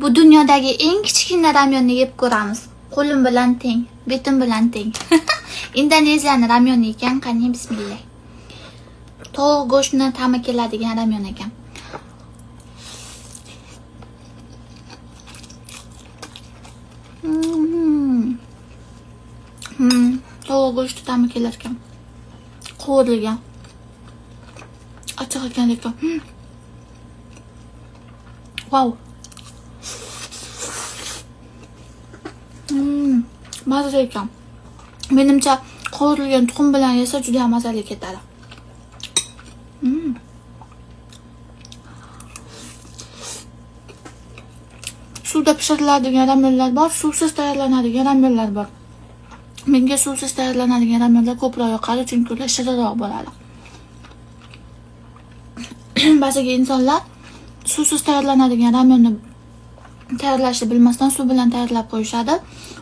Bu dunyodagi eng kichkina ramyonni yeb ko'ramiz. Qo'lim bilan teng, betim bilan teng. Indoneziyani ramyoni ekan, qani bismillah. Tovuq go'shtini ta'mi keladigan ramyon ekan. Tovuq go'shti ta'mi kelar ekan. Qovurilgan. Achchiq ekan lekin. Wow. Mazali ekan. Menimcha qovurilgan tuxum bilan yesa juda ham mazali ketadi. Suvda pishiriladigan ramyonlar bor, suvsiz tayyorlanadigan ramyonlar bor. Menga suvsiz tayyorlanadigan ramyonlar ko'proq yoqadi, chunki ular shirinroq bo'ladi. Ba'ziga insonlar suvsiz tayyorlanadigan ramyonni tayyorlashni bilmasdan suv bilan tayyorlab qo'yishadi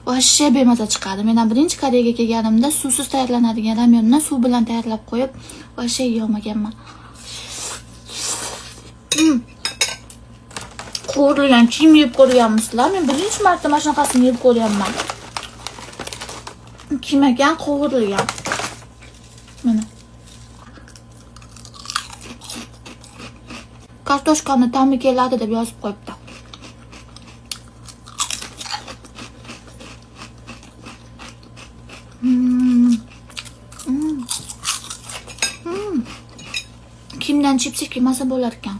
va shishib bemaza chiqadi. Men ham birinchi Koreyaga kelganimda suvsiz tayyorlanadigan ramyonni suv bilan tayyorlab qo'yib va yeyolmaganman. Qovurilgan kiyim yeb ko'rganmisizlar? Men birinchi marta mana shunaqasini yeb ko'ryapman. Kiyim ekan, qovurilgan. Mana. Kartoshkani ta'mi keladi deb yozib qo'yibdi. Kimdan chipsi yemasa bo'lar ekan.